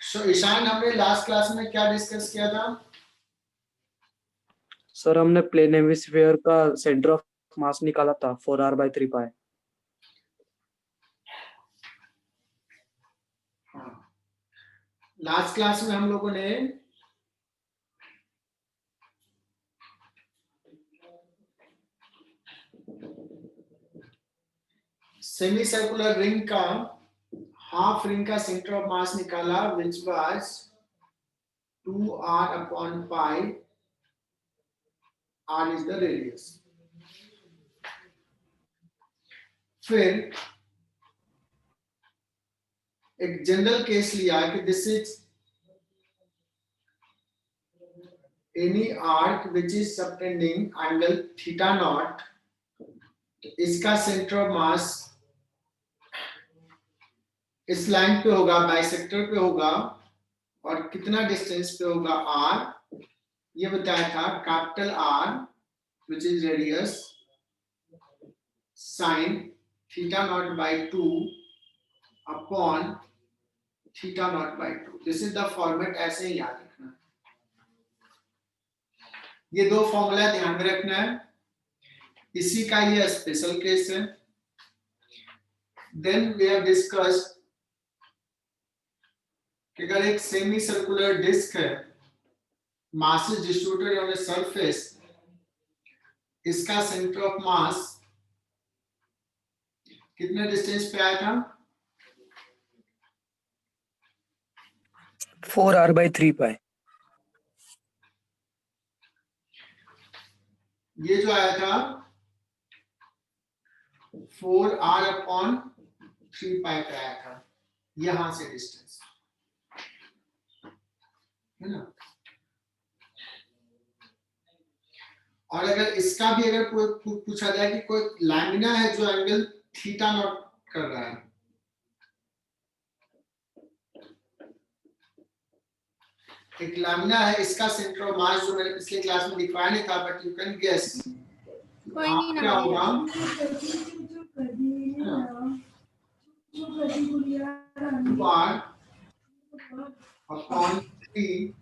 सो ईशान, हमने last class में क्या डिस्कस किया था? सर हमने प्लेन हेमिस्फीयर का सेंटर ऑफ मास निकाला था 4r/3π। लास्ट क्लास में हम लोगों ने सेमी सर्कुलर रिंग का हाफ रिंग का सेंटर ऑफ मास निकाला, which was 2r/π। r is the radius। फिर एक जनरल केस लिया कि this is any arc which is subtending angle theta naught. इसका सेंटर ऑफ मास इस लाइन पे होगा, बाइसेक्टर पे होगा, और कितना डिस्टेंस पे होगा? r। ये बताया था capital R which is radius sine theta naught by 2 upon theta naught by 2। This is the format, ऐसे ही याद रखना। ये दो फॉर्मूला ध्यान में रखना है, इसी का ये स्पेशल केस है। देन वी हैव डिस्कस्ड कि अगर एक सेमी सर्कुलर डिस्क है, mass is distributed on a surface, इसका सेंटर ऑफ मास कितने डिस्टेंस पे आया था? 4r/3π। ये जो आया था 4r/3π पे आया था, यहां से डिस्टेंस है ना। और अगर इसका भी अगर पूछा जाए कि कोई लैमिना है जो एंगल थीटा नॉट कर रहा है, एक लैमिना है, इसका सेंटर ऑफ मास जो मैंने पिछले क्लास में दिखाया नहीं था, बट यू कैन गेस क्या होगा। r/3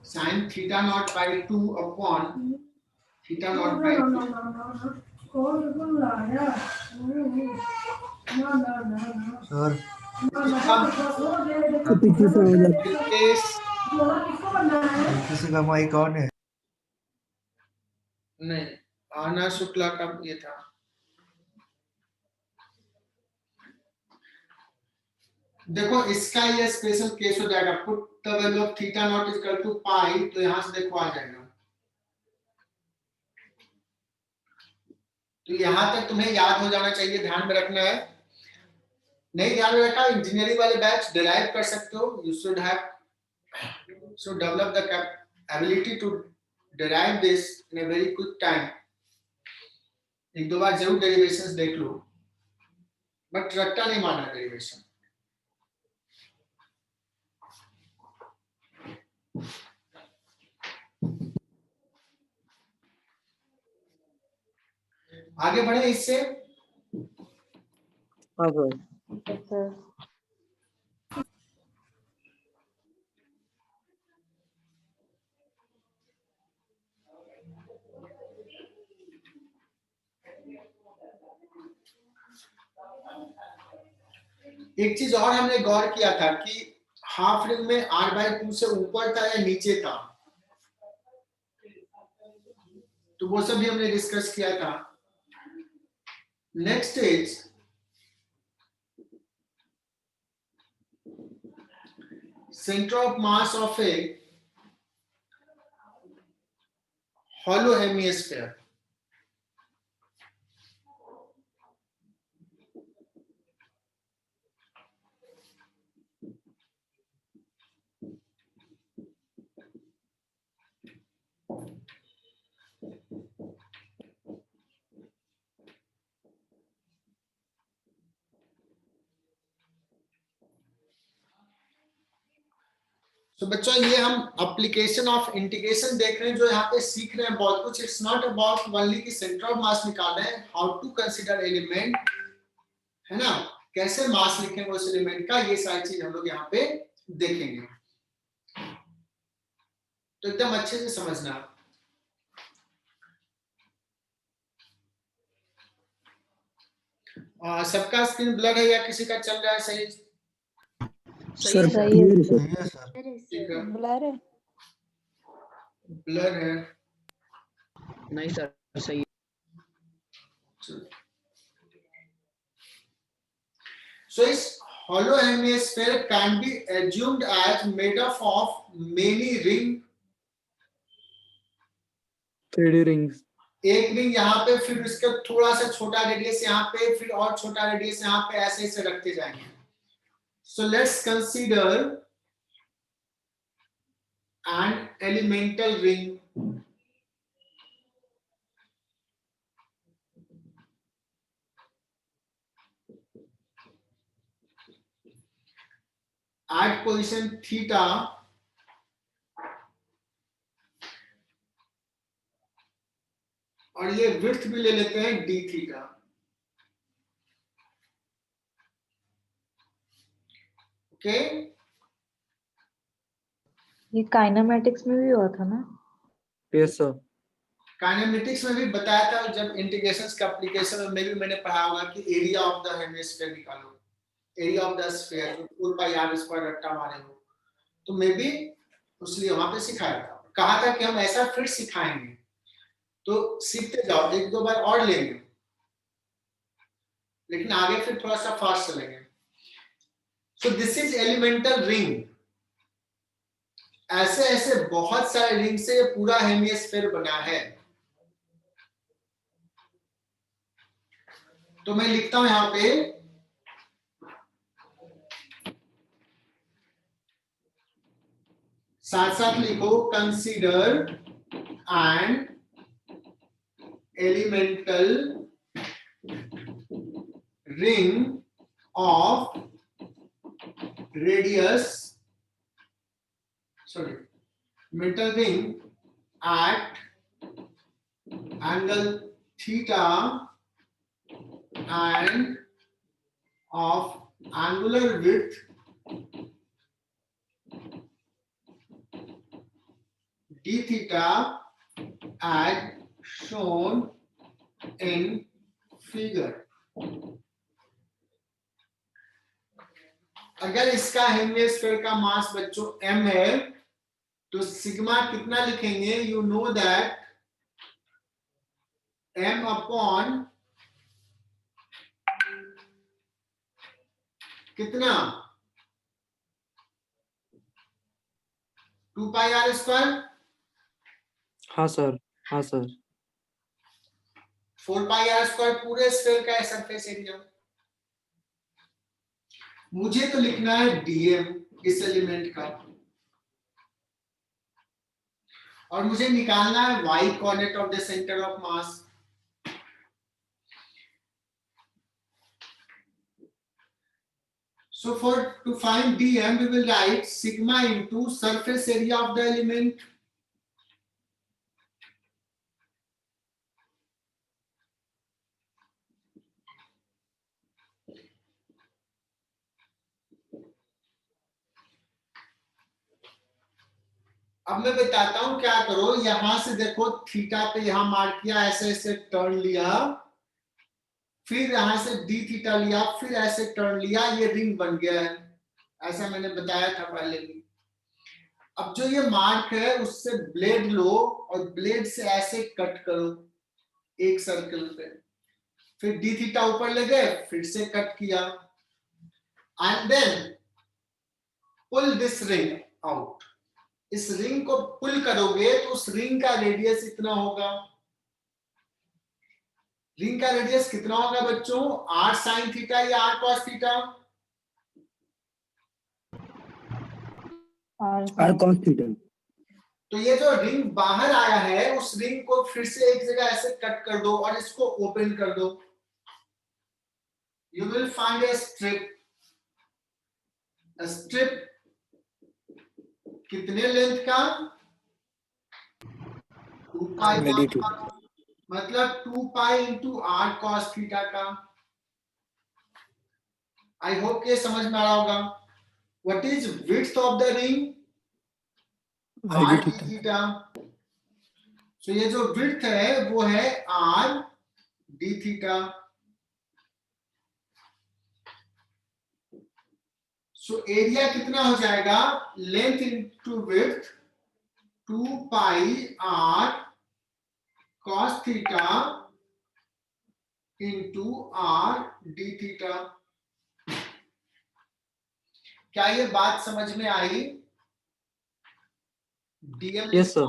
sin theta naught by 2 upon theta naught by 2। किसी का माइक ऑन है? नहीं, आना शुक्ला का ये था। देखो इसका ये स्पेशल केस हो जाएगा, put the value of theta naught is equal to pi, तो यहां से देखो आ जाएगा। तो यहां तक तुम्हें याद हो जाना चाहिए, ध्यान में रखना है। नहीं ध्यान में रखा, इंजीनियरिंग वाले बैच डिराइव कर सकते हो। You should develop the ability to derive this in a very quick time. एक दो बार जरूर डेरिवेशंस देख लो, बट रट्टा नहीं मारना डेरिवेशन। आगे बढ़े इससे। हाँ सर। एक चीज और हमने गौर किया था कि हाफ रिंग में r/2 से ऊपर था या नीचे था, तो वो सब भी हमने डिस्कस किया था। Next is centre of mass of A hollow hemisphere। तो बच्चों ये हम एप्लीकेशन ऑफ इंटीग्रेशन देख रहे हैं, जो यहाँ पे सीख रहे हैं बहुत कुछ। इट्स नॉट अबाउट ओनली कि सेंटर ऑफ मास निकालना है, हाउ टू कंसीडर एलिमेंट, है ना, कैसे मास लिखेंगे उस एलिमेंट का, ये सारी चीज हम लोग यहाँ पे देखेंगे। तो एकदम अच्छे से समझना। सबका स्क्रीन ब्लर है या किसी का चल रहा है सही? सर सही है। clear है सर। सही है सर। ठीक है, ब्लर है। ब्लर है। नहीं सर सही। So its hollow hemisphere can be assumed as made up of many ring. 3D rings. एक रिंग यहाँ पे, फिर उसका थोड़ा सा छोटा रेडियस यहाँ पे, फिर और छोटा रेडियस यहाँ पे, ऐसे ऐसे रखते जाएंगे। So let's consider an elemental ring. At position theta, और ये विड्थ भी ले लेते हैं d थीटा। ओके, ये काइनेमेटिक्स में भी हुआ था ना? Yes sir. काइनेमेटिक्स में भी बताया था, जब इंटीग्रेशंस का एप्लीकेशन में भी मैंने पढ़ा होगा कि एरिया ऑफ द हेमिस्फीयर निकालो, area of the sphere, 4πr² रट्टा मारे हो, तो मैं भी उसलिए वहां पे सिखाया था, कहा था कि हम ऐसा फिर सिखाएंगे, तो सीखते जाओ, एक दो बार और लेंगे, लेकिन आगे फिर थोड़ा सा फास्ट चलेंगे। So this is elemental ring. ऐसे ऐसे बहुत सारे रिंग से पूरा हेमिस्फीयर बना है। तो मैं लिखता हूं यहां पे, साथ साथ लिखो, consider and elemental ring of radius, metal ring at angle theta and of angular width d theta as shown in figure। अगर इसका हेमिस्फीयर का मास बच्चों m है, तो सिग्मा कितना लिखेंगे? You know that m upon कितना, 2πr²। हाँ सर, हाँ सर। 4πr² पूरे स्फीयर का सरफेस एरिया। मुझे तो लिखना है dm इस एलिमेंट का, और मुझे निकालना है y coordinate of the centre of mass. So to find dm, we will write sigma into surface area of the element अब मैं बताता हूं क्या करो, यहां से देखो थीटा पे यहां मार्क किया, ऐसे ऐसे टर्न लिया, फिर यहां से डी थीटा लिया, फिर ऐसे टर्न लिया, ये रिंग बन गया है, ऐसा मैंने बताया था पहले भी। अब जो ये मार्क है उससे ब्लेड लो और ब्लेड से ऐसे कट करो एक सर्कल पे, फिर डी थीटा ऊपर ले गए, फिर से कट किया, and then pull this ring out. इस रिंग को पुल करोगे तो उस रिंग का रेडियस इतना होगा। रिंग का रेडियस कितना होगा बच्चों? r sin थीटा या r cos theta? R cos theta. तो ये जो रिंग बाहर आया है, उस रिंग को फिर से एक जगह ऐसे कट कर दो और इसको ओपन कर दो। You will find A strip. Strip कितने लेंथ का? 2π का, मतलब 2π into r cos थीटा का। आई होप के समझ में आ रहा होगा. What is width of the ring? R D theta. So ये जो विड्थ है वो है R D theta. So area कितना हो जाएगा? Length into width 2 pi R cos theta into R D theta. क्या ये बात समझ में आई? DM Yes, sir.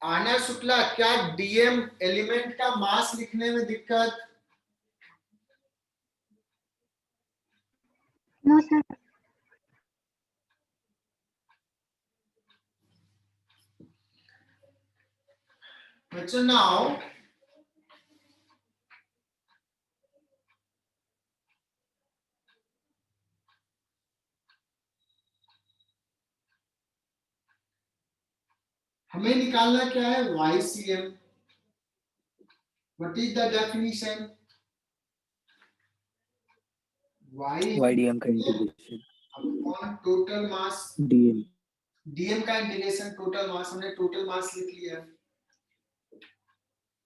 आना शुक्ला, क्या डीएम एलिमेंट का मास लिखने में दिक्कत? No sir. बच्चों नाउ हमें निकालना क्या है? YCM. What is the definition? Y YDM का integration upon total mass. DM. DM का इंटीग्रेशन टोटल मास. हमने टोटल मास लिख लिया.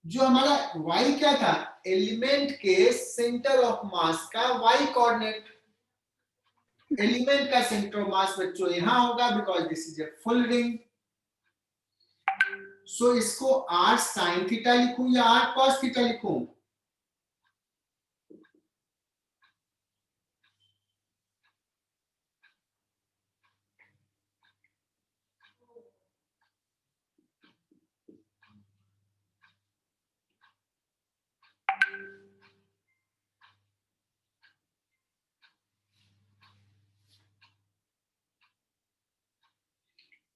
जो हमारा y क्या था? एलिमेंट के सेंटर ऑफ मास का y कोऑर्डिनेट. एलिमेंट का सेंटर ऑफ मास बच्चों यहां होगा because this is a full ring. So इसको r sin थीटा लिखूं या r cos थीटा लिखूं?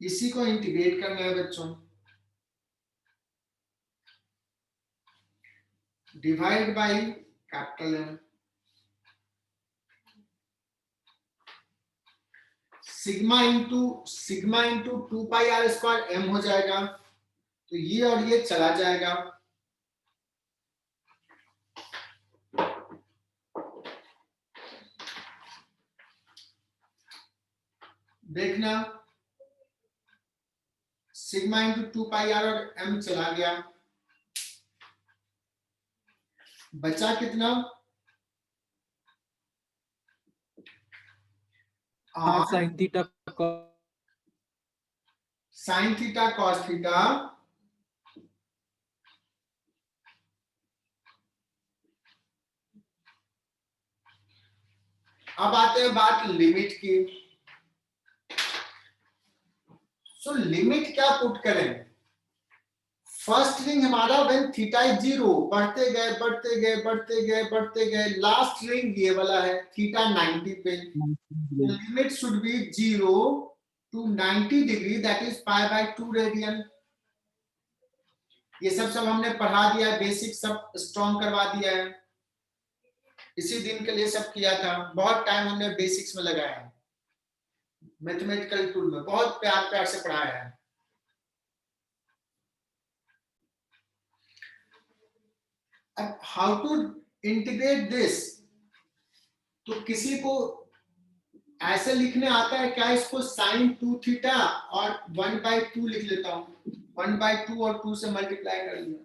इसी को इंटीग्रेट करना है बच्चों. Divide by capital M. Sigma into 2 pi are square M हो जाएगा. तो ये और ये चला जाएगा. देखना, सिग्मा इंटू 2 पाई आर और M चला गया. बचा कितना? R sin theta sine theta cos theta. अब आते हैं बात लिमिट की. सो लिमिट क्या पुट करें? फर्स्ट रिंग हमारा व्हेन थीटा इज 0 बढ़ते गए बढ़ते गए बढ़ते गए बढ़ते गए. लास्ट रिंग ये वाला है थीटा 90 पे. Limit should be 0 to 90 degree, that is pi by 2 radian. ये सब हमने पढ़ा दिया है. बेसिक सब स्ट्रॉन्ग करवा दिया है. इसी दिन के लिए सब किया था. बहुत टाइम हमने बेसिक्स में लगाया है. मैथमेटिकल टूल में बहुत प्यार प्यार से पढ़ाया है. अब हाउ टू इंटीग्रेट दिस? तो किसी को ऐसे लिखने आता है क्या? इसको साइन 2 थीटा और 1/2 लिख लेता हूं. 1/2 और 2 से मल्टीप्लाई कर लिया.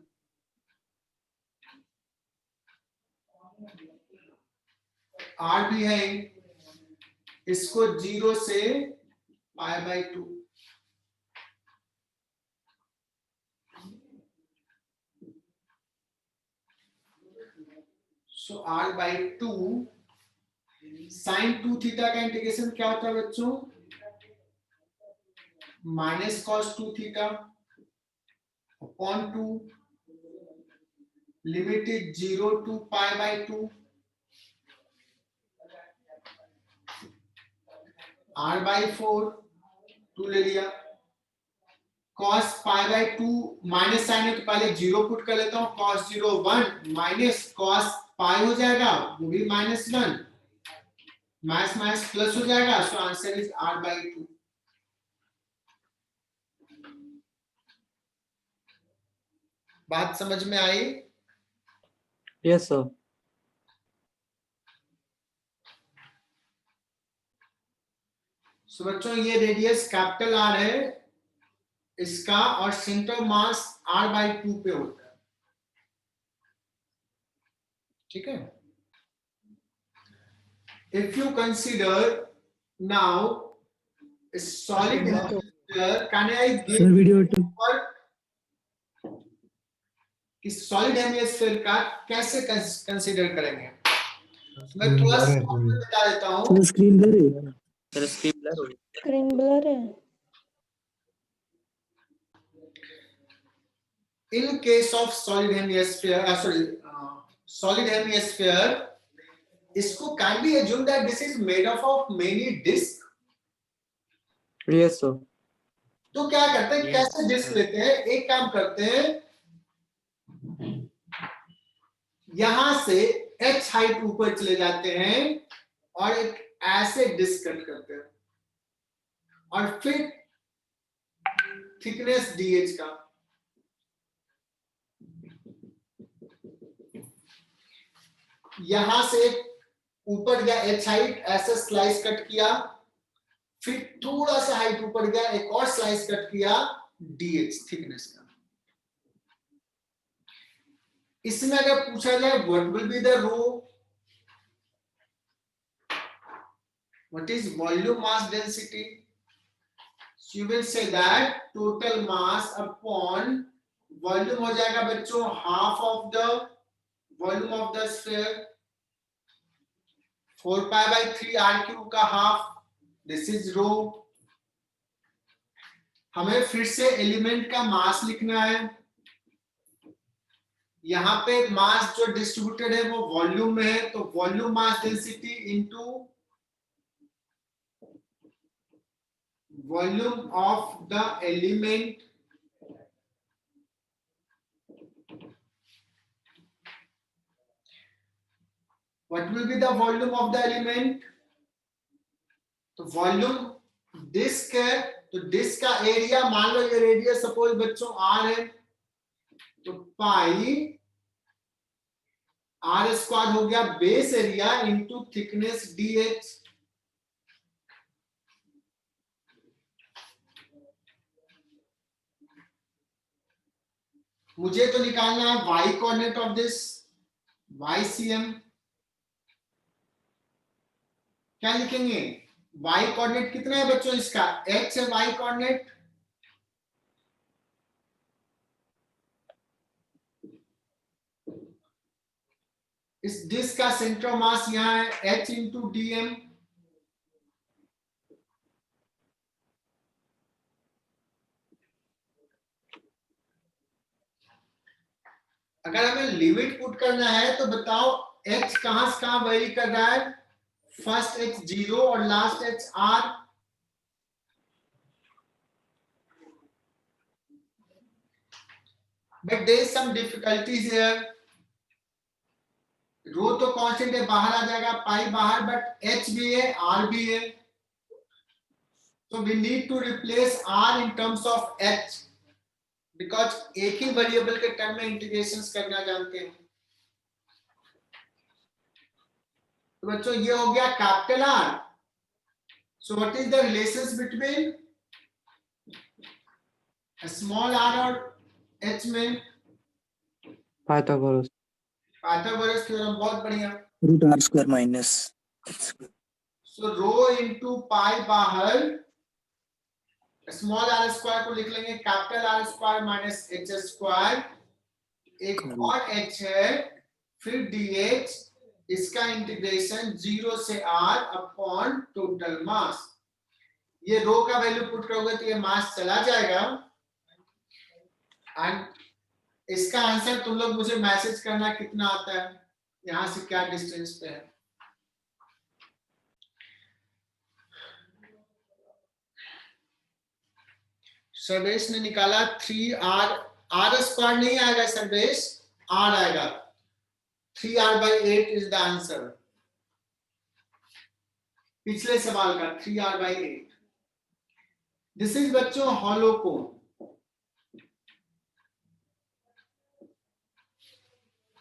R भी है. इसको 0 से π/2. सो R/2 साइन 2 थीटा का इंटीग्रेशन क्या होता है बच्चों? Minus cos 2 theta upon 2. Limit is 0 to π/2. R/4 2 ले लिया. cos π/2 माइनस साइन है तो पहले 0 पुट कर लेता हूं. cos 0 1 माइनस cos π हो जाएगा वो भी -1. माइनस माइनस प्लस हो जाएगा. So answer is R/2. बात समझ में आई? Yes, sir. सो बच्चों ये रेडियस कैपिटल आर है इसका, और सेंटर मास r/2 पे होता है, ठीक है। If you consider now solid hemisphere, can I give video कि सॉलिड हेमिस्फीयर का कैसे कंसीडर करेंगे। मैं स्क्रीन थोड़ा ब्लर सा है पूरी। बता देता हूँ। स्क्रीन ब्लर है, तेरा स्क्रीन ब्लर हो गया। स्क्रीन ब्लर है। In case of solid hemisphere, solid hemisphere, इसको kindly assume that this is made up of many discs. Yes sir. तो क्या करते हैं, कैसे डिस्क लेते हैं, एक काम करते हैं, यहां से h हाइट ऊपर चले जाते हैं और एक ऐसे डिस्क कट करते हैं और फिर थिकनेस dh का, यहां से ऊपर गया h हाइट, ऐसे स्लाइस कट किया, फिर थोड़ा सा हाइट ऊपर गया, एक और स्लाइस कट किया dh थिकनेस का। इसमें अगर पूछा जाए what will be the rho, what is volume mass density, you will say that total mass upon volume हो जाएगा बच्चों half of the volume of the sphere, 4π/3 r³ का हाफ, दिस इज रो। हमें फिर से एलिमेंट का मास लिखना है, यहाँ पे मास जो डिस्ट्रीब्यूटेड है वो वॉल्यूम में है, तो volume mass density into volume of the element what will be the volume of the element, तो वॉल्यूम डिस्क है, तो डिस्क का एरिया, मान लो ये रेडियस सपोज बच्चों r है, तो पाई r² हो गया base area into thickness dh। मुझे तो निकालना है y coordinate of this, ycm। क्या लिखेंगे, y कोऑर्डिनेट कितना है बच्चों इसका, h है y कोऑर्डिनेट, इस डिस्क का सेंटर ऑफ मास यहाँ है h इंटू dm। अगर हमें लिमिट पुट करना है तो बताओ h कहां से कहां वेरी कर रहा है, फर्स्ट h 0 और last h r, but there is some difficulties here, rho तो कांस्टेंट है बाहर आ जाएगा, पाई बाहर, बट h भी है r भी है, so we need to replace r in terms of h because एक ही वेरिएबल के टर्म में इंटीग्रेशंस करना जानते हैं। तो बच्चों ये हो गया capital R, so what is the relations between small r और h में, पाइथागोरस पाइथागोरस थ्योरम, बहुत बढ़िया। √r² माइनस, सो रो इनटू पाई बाहर, स्मॉल r² को लिख लेंगे कैपिटल R² माइनस h², एक और h है, फिर dh, इसका इंटीग्रेशन 0 से r अपॉन टोटल मास। ये रो का वैल्यू पुट करोगे तो ये मास चला जाएगा, एंड इसका आंसर तुम लोग मुझे मैसेज करना कितना आता है, यहां से क्या डिस्टेंस पे है। सर्वेश ने निकाला 3r, r² नहीं आएगा सर्वेश, r आएगा, 3r/8 इज द आंसर, पिछले सवाल का 3r/8। दिस इज बच्चों hollow cone,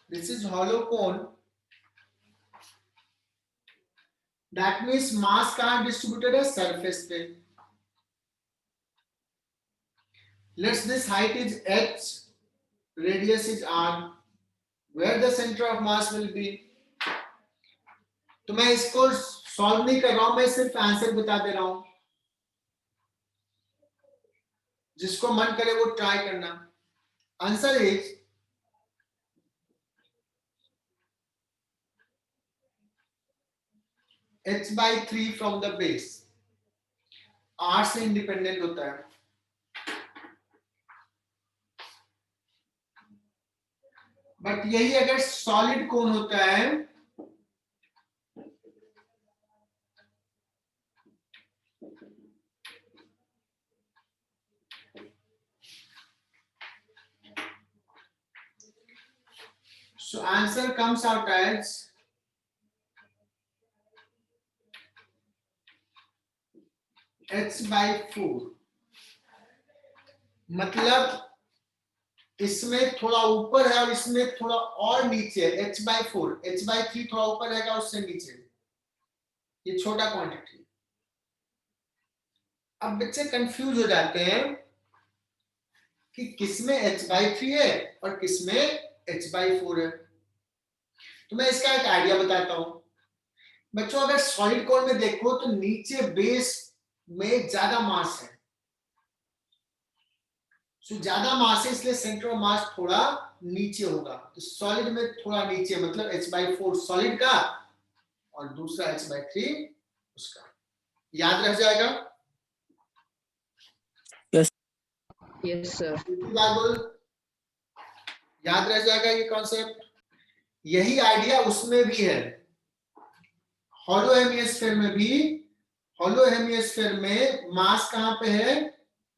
this is hollow cone, that means mass कहां डिस्ट्रीब्यूटेड है, सरफेस पे. Let's this height is h, radius is r, where the center of mass will be. तो मैं इसको सॉल्व नहीं कर रहा हूं, मैं सिर्फ आंसर बता दे रहा हूं. जिसको मन करे वो ट्राई करना. Answer is h/3 from the base. r से इंडिपेंडेंट होता है. बट यही अगर सॉलिड कोन होता है so answer comes out as h/4. मतलब इसमें थोड़ा ऊपर है और इसमें थोड़ा और नीचे है. h/4, h/3 थोड़ा ऊपर रहेगा, उससे नीचे. ये छोटा क्वांटिटी. अब बच्चे कंफ्यूज हो जाते हैं कि किसमें h/3 है और किसमें h/4 है. तो मैं इसका एक आइडिया बताता हूं. बच्चों अगर सॉलिड कोन में देखो तो नीचे बेस में ज्यादा मास है. सो ज्यादा मास है इसलिए सेंटर ऑफ मास थोड़ा नीचे होगा. तो सॉलिड में थोड़ा नीचे, मतलब h/4 सॉलिड का और दूसरा h/3 उसका. याद रह जाएगा. Yes sir. बात बोल. याद रह जाएगा ये कॉन्सेप्ट. यही आइडिया उसमें भी है. हॉलो हेमिस्फीयर में भी. हॉलो हेमिस्फीयर में मास कहां पे है,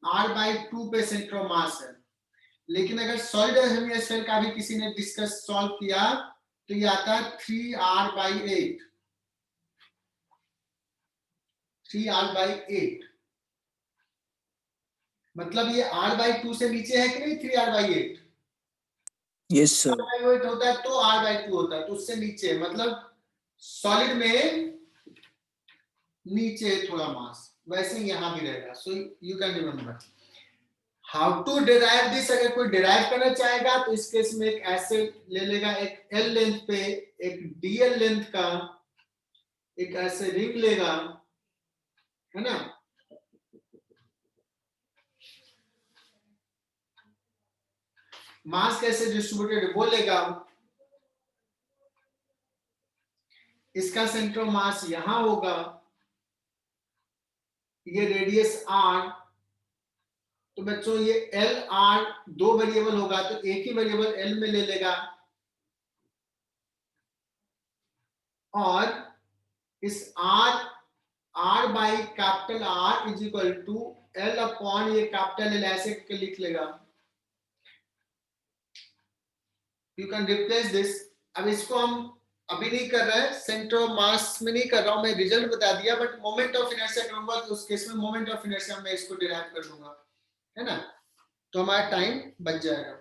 r/2 पे सेंटर ऑफ मास है. लेकिन अगर सॉलिड हेमिस्फीयर का भी किसी ने डिस्कस सॉल्व किया तो ये आता है 3r/8. 3r/8 मतलब ये r/2 से नीचे है कि नहीं. 3r/8 yes sir. r/8 होता है तो r/2 होता है, तो उससे नीचे. मतलब सॉलिड में नीचे थोड़ा मास. वैसे ही यहां भी रहेगा. So you can remember how to derive this. अगर कोई डिराइव करना चाहेगा तो इस केस में एक ऐसे ले लेगा, एक L लेंथ पे एक DL लेंथ का एक ऐसे रिंग लेगा, है ना. मास कैसे डिस्ट्रीब्यूटेड बोलेगा. इसका सेंटर ऑफ मास यहां होगा. ये रेडियस r. तो बच्चों ये L R दो वेरिएबल होगा तो एक ही वेरिएबल L में ले लेगा और इस r/कैपिटल R is equal to L upon ये कैपिटल L ऐसे करके लिख लेगा. You can replace this. अब इसको हम अभी नहीं कर रहे हैं, सेंटर ऑफ मास में नहीं कर रहा हूं मैं. रिजल्ट बता दिया, बट मोमेंट ऑफ इनर्शिया करूंगा तो उस केस में मोमेंट ऑफ इनर्शिया में इसको डिराइव कर दूंगा, है ना. तो हमारा टाइम बच जाएगा.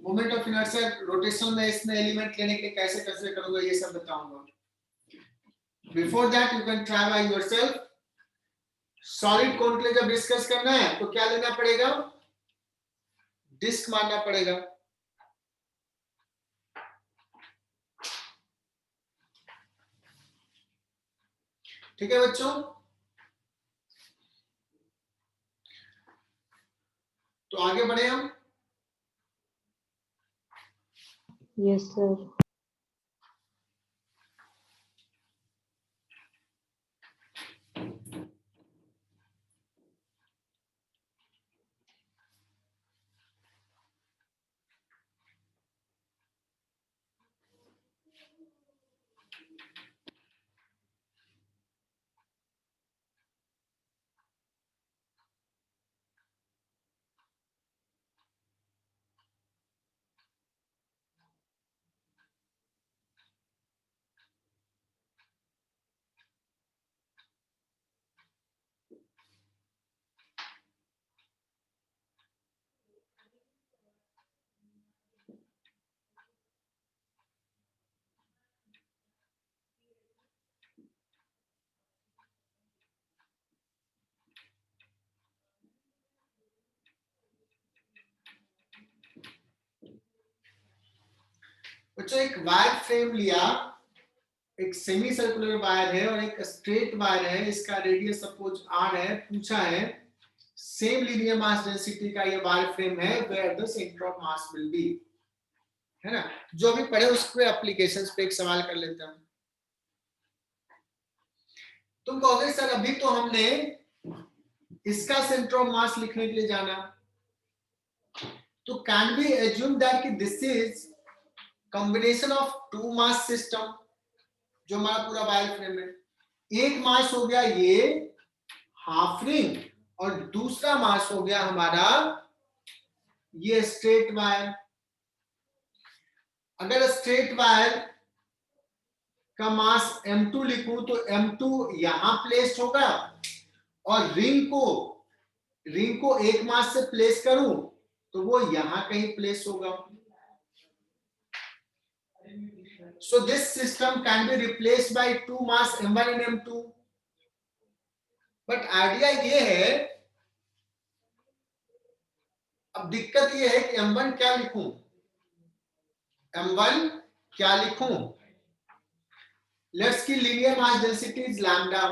मोमेंट ऑफ इनर्शिया रोटेशन में इसमें एलिमेंट लेने के कैसे कैसे करूंगा ये सब बताऊंगा. Before that you can try by yourself. Solid कोन के लिए जब डिस्कस करना है तो क्या लेना पड़ेगा, डिस्क मारना पड़ेगा. ठीक है बच्चों. तो आगे बढ़े हम. Yes sir. बच्चों एक वायर फ्रेम लिया, एक सेमी सर्कुलर वायर है और एक स्ट्रेट वायर है, इसका रेडियस सपोज r है, पूछा है सेम लीनियर मास डेंसिटी का ये वायर फ्रेम है, where the centre of mass will be, है ना। जो अभी पढ़े उसके एप्लीकेशंस पे एक सवाल कर लेते हैं। तुम कहोगे सर अभी तो हमने इसका सेंटर ऑफ मास लिखने के लिए जाना, तो कैन बी एज्यूम दैट कि this is combination of two mass system, जो हमारा पूरा वायर फ्रेम है। एक मास हो गया ये हाफ रिंग और दूसरा मास हो गया हमारा ये स्ट्रेट वायर। अगर स्ट्रेट वायर का मास m2 लिखूं तो m2 यहां प्लेस होगा और रिंग को एक मास से प्लेस करूं तो वो यहां कहीं प्लेस होगा। So this system can be replaced by two mass m1 and m2. But idea ये है, अब दिक्कत ये है कि m1 क्या लिखूं, m1 क्या लिखूं। लेट्स की linear mass density is lambda.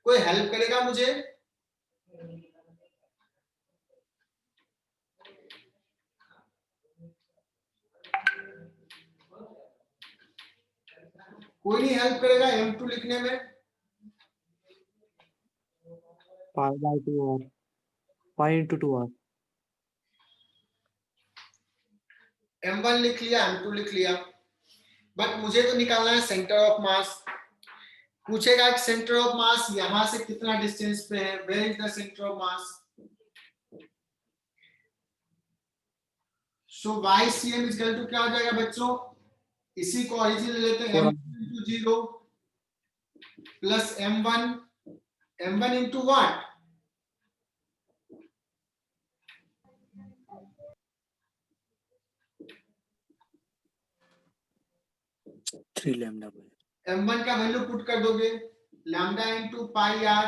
कोई हेल्प करेगा मुझे? कोई नहीं हेल्प करेगा m2 लिखने में? pi by 2r, pi into 2r. m1 लिख लिया, m2 लिख लिया, बट मुझे तो निकालना है सेंटर ऑफ मास। पूछेगा कि सेंटर ऑफ मास यहां से कितना डिस्टेंस पे है, where is the centre of mass. So YCM is equal to क्या हो जाएगा बच्चों, इसी को ओरिजिन ले लेते हैं, m2 into 0 plus m1 into what, three lambda by m1 का वैल्यू पुट कर दोगे, lambda into pi r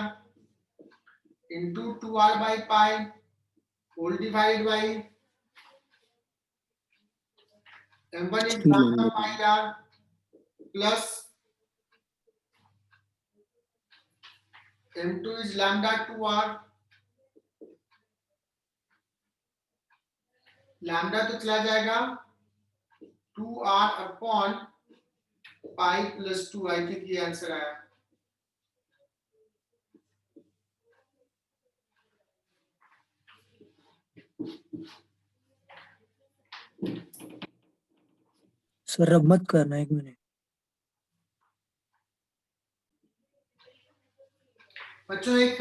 into 2r by pi whole divide by m1 is lambda pi r plus m2 is lambda 2r। Lambda तो चला जाएगा 2r upon pi plus 2, I think ये answer आया। Sir अब मत करना, 1 मिनट। बच्चों एक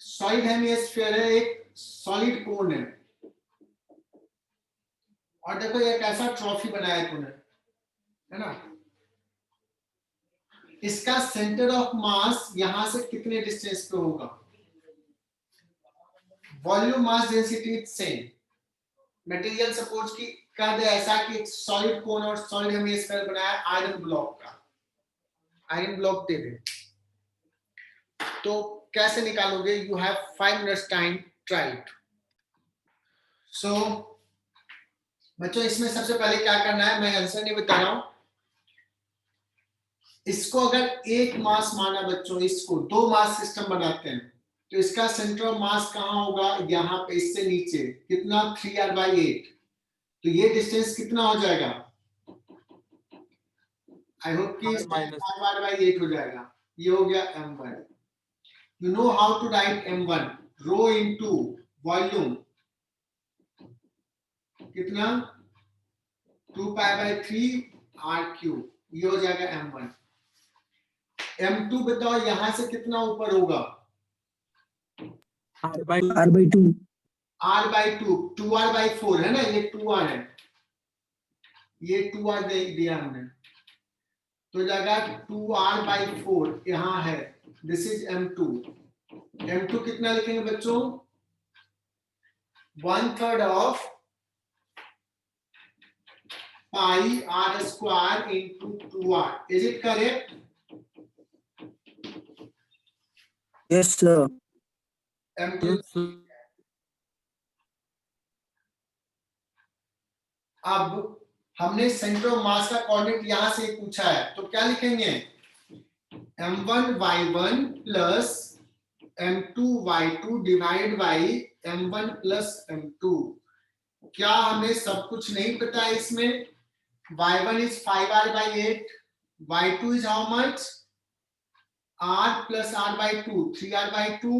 सॉलिड हेमिस्फीयर है, एक सॉलिड कोन है, और देखो ये कैसा ट्रॉफी बनाया तूने, है ना। इसका सेंटर ऑफ मास यहां से कितने डिस्टेंस पे होगा, volume mass density same. Material suppose की कर दे ऐसा कि एक सॉलिड कोन और सॉलिड हेमिस्फीयर बनाया आयरन ब्लॉक का, आयरन ब्लॉक दे दे, तो कैसे निकालोगे, you have 5 minutes time, try it. So बच्चों इसमें सबसे पहले क्या करना है, मैं आंसर नहीं बता रहा हूं। इसको अगर एक मास माना बच्चों, इसको 2 मास सिस्टम बनाते हैं, तो इसका सेंटर ऑफ मास कहां होगा, यहां पे इससे नीचे कितना 3r/8, तो ये डिस्टेंस कितना हो जाएगा, आई होप कि 5r/8 हो जाएगा। ये हो गया m1। You know how to write m1, rho into volume कितना 2π/3 r3, ये हो जाएगा m1। m2 बताओ यहां से कितना ऊपर होगा, r/2 r/2, 2r/4 है ना, ये 2r है, ये 2r दे दिया हमने, तो जाएगा 2r/4 यहां है, दिस इज m2। m2 कितना लिखेंगे बच्चों, 1/3 of pi r square into 2r, is it correct? Yes sir. m2 अब हमने सेंटर ऑफ मास का कोऑर्डिनेट यहां से पूछा है, तो क्या लिखेंगे? m1 y1 plus m2 y2 divide by m1 plus m2। क्या हमें सब कुछ नहीं पता है इसमें? y1 is 5r by 8, y2 is how much? r plus r by 2, 3r by 2,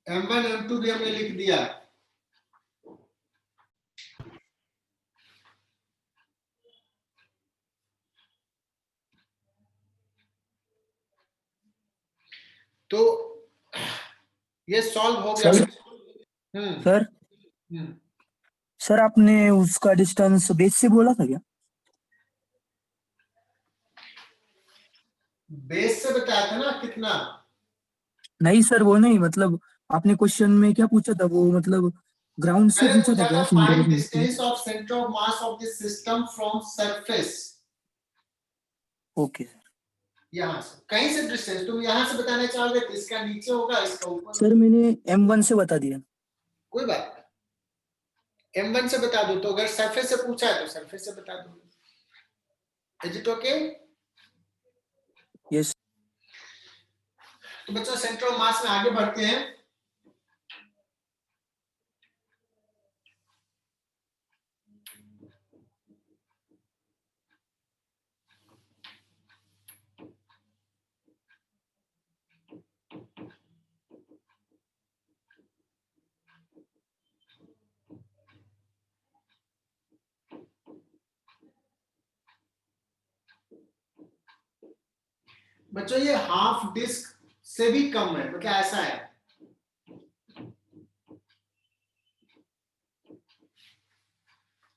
m1 m2 भी हमने लिख दिया। तो ये सॉल्व हो गया। सर सर हम्म। सर आपने उसका डिस्टेंस बेस से बोला था क्या? बेस से बताया था ना कितना? नहीं सर, वो नहीं, मतलब आपने क्वेश्चन में क्या पूछा था, वो मतलब ग्राउंड से मैंने पूछा था पूछा क्या था सेंटर ऑफ फाइंड मास के? Distance of centre of mass of the system from surface. Okay sir. यहाँ से कहीं से डिस्टेंस तुम यहाँ से बताना चाहोगे तो इसका नीचे होगा, इसका ऊपर। सर मैंने m1 से बता दिया। कोई बात नहीं, m1 से बता दो, तो अगर सरफेस से पूछा है तो सरफेस से बता दो। Is it okay? यस। तो बच्चों सेंटर ऑफ मास में आगे बढ़ते हैं। बच्चों ये हाफ डिस्क से भी कम है, मतलब ऐसा है।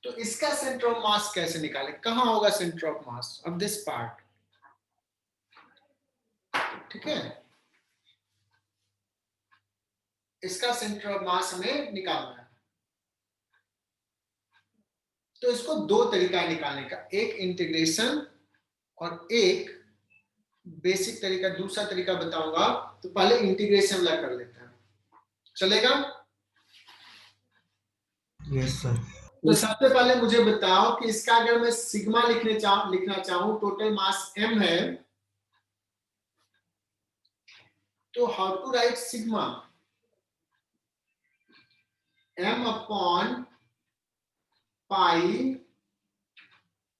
तो इसका सेंटर ऑफ मास कैसे निकाले? कहां होगा centre of mass of this part? ठीक है, इसका सेंटर ऑफ मास हमें निकालना है। तो इसको दो तरीका है निकालने का, एक इंटीग्रेशन और एक बेसिक तरीका। दूसरा तरीका बताऊंगा, तो पहले इंटीग्रेशन वाला कर लेते हैं, चलेगा? Yes sir. तो सबसे पहले मुझे बताओ कि इसका अगर मैं सिग्मा लिखना चाहूं, टोटल मास m है, तो how to write sigma? m upon pi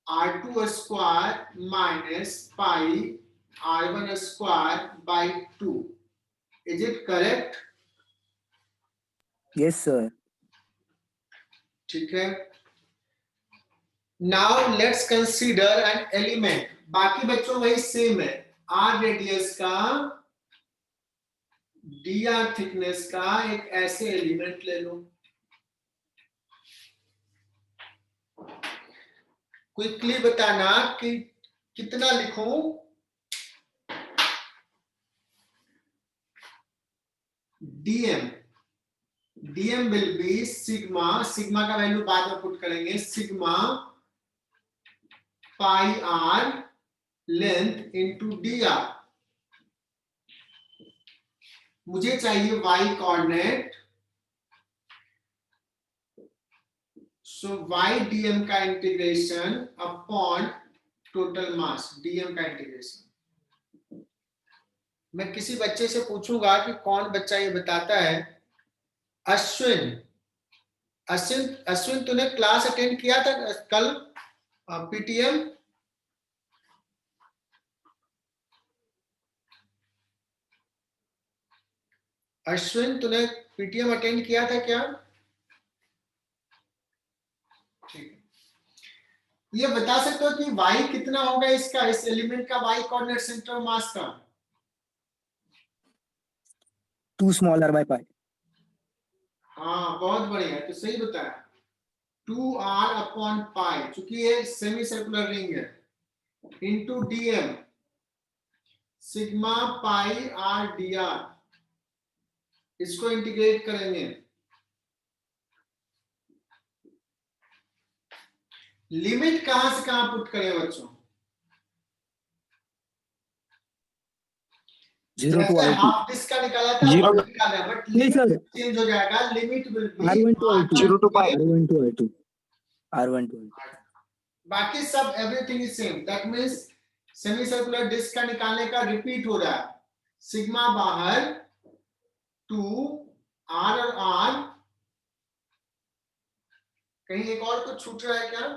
r2 square minus pi r1 square by 2। Is it correct? Yes sir. ठीक है, now let's consider an element. बाकी बच्चों वही सेम है, r रेडियस का, dr थिकनेस का एक ऐसे एलिमेंट ले लो। क्विकली बताना कि कितना लिखूं? dm विल बी सिग्मा का वैल्यू बाद में पुट करेंगे, sigma pi r length into dr। मुझे चाहिए y कोऑर्डिनेट, सो y dm का integration upon total mass dm का इंटीग्रेशन। मैं किसी बच्चे से पूछूंगा कि कौन बच्चा ये बताता है। अश्विन, अश्विन तूने क्लास अटेंड किया था कल पीटीएम? अश्विन तूने पीटीएम अटेंड किया था क्या? ठीक है, ये बता सकते हो कि y कितना होगा इसका, इस एलिमेंट का y coordinate centre of mass का? 2 स्मॉल r by pi। हाँ बहुत बढ़िया, तो सही बताया, 2r अपॉन पाई, चूंकि ये सेमी सर्कुलर रिंग है, into dm sigma pi r dr। इसको इंटीग्रेट करेंगे, लिमिट कहां से कहां पुट करें बच्चों? 0 to जैसे R2 हाफ डिस्क का निकाला था Zero वो to- निकाला है, बट नहीं लिमिट सर, चेंज हो जाएगा, limit will be R1 to R2 0 to pi. R1 to R2 R1 to R2 बाकी सब everything is same. That means semi circular disc का निकालने का रिपीट हो रहा है, सिग्मा बाहर 2 R और R। कहीं एक और कुछ छूट रहा है क्या?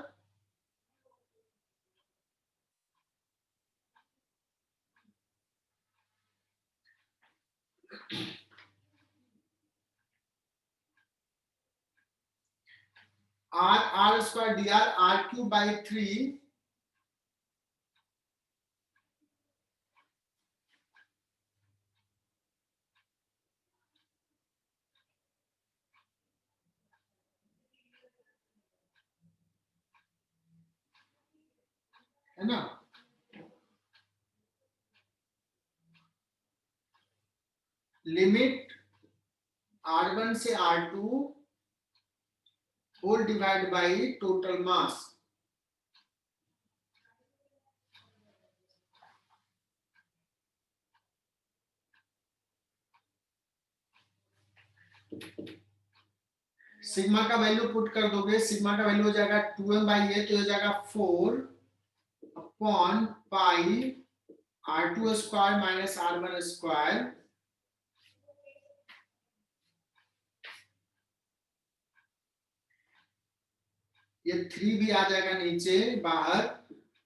R square dr R cube by 3 है ना। लिमिट R1 से R2 whole divide by total mass. Sigma का वैल्यू पुट कर दोगे, सिग्मा का वैल्यू हो जाएगा 2m/a, तो हो जाएगा 4 upon pi R2 square minus R1 square. ये 3 भी आ जाएगा नीचे बाहर।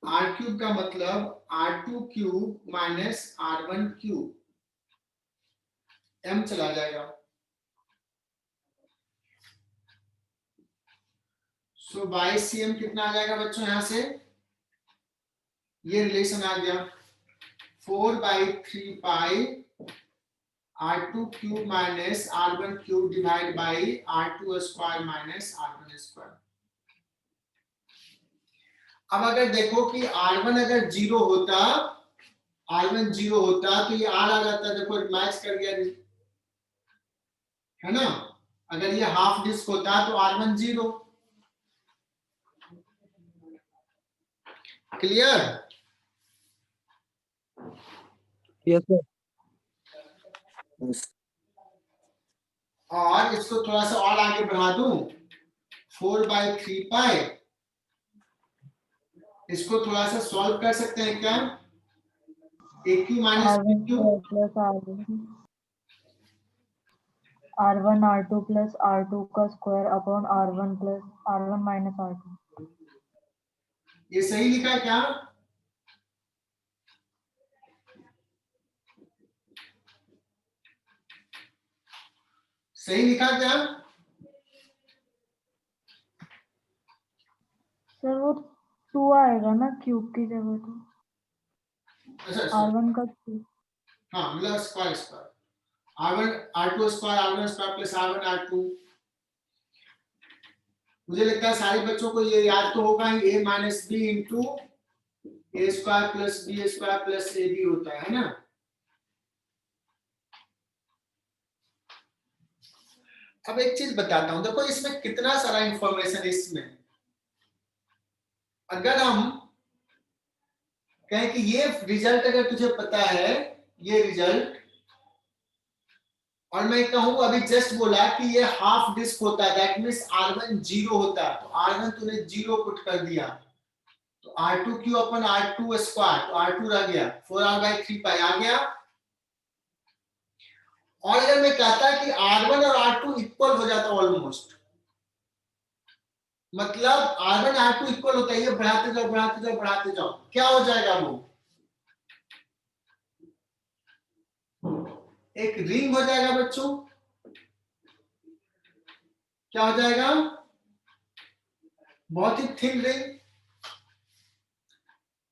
R क्यूब का मतलब R2 cube minus R1 cube, m चला जाएगा। सो बाई CM कितना आ जाएगा बच्चों? यहां से ये रिलेशन आ गया 4/3 पाई R2 cube minus R1 cube divide by R2 square minus R1 square. अब अगर देखो कि R1 अगर 0 होता, R1 0 होता तो ये R आ जाता, देखो मैच कर गया, है ना। अगर ये हाफ डिस्क होता तो R1 0। Clear? Yes, sir. yes. और इसको थोड़ा सा और आगे बढ़ा दूं, 4/3 पाई। इसको थोड़ा सा सॉल्व कर सकते हैं क्या? AQ minus R1 PQ, plus R1 R2 plus R2 का square upon R1 plus R1 minus R2। ये सही लिखा है क्या? सही लिखा क्या? सर वो 2 आएगा ना क्यूब की जगह तो, अच्छा R1 का क्यूब। हाँ, मतलब square square R1 R2 square R1 square plus R1 R2। मुझे लगता है सारे बच्चों को ये याद तो होगा ही, a minus b into a square plus b square plus a b होता है ना। अब एक चीज बताता हूं, देखो इसमें कितना सारा इंफॉर्मेशन इसमें। अगर हम कहें कि ये रिजल्ट अगर तुझे पता है, ये रिजल्ट, और मैं कहूं अभी जस्ट बोला कि ये हाफ डिस्क होता है, दैट मींस R1 0 होता है, तो R1 तूने 0 पुट कर दिया, तो R2 क्यू अपन R2 स्क्वायर, तो R2 रह गया 4R/3 पाई आ गया। और अगर मैं कहता कि R1 और R2 इक्वल हो जाता ऑलमोस्ट, मतलब R1 R2 इक्वल होता है, ये बढ़ाते जाओ बढ़ाते जाओ बढ़ाते जाओ, क्या हो जाएगा? वो एक रिंग हो जाएगा बच्चों। क्या हो जाएगा? बहुत ही थिन रिंग।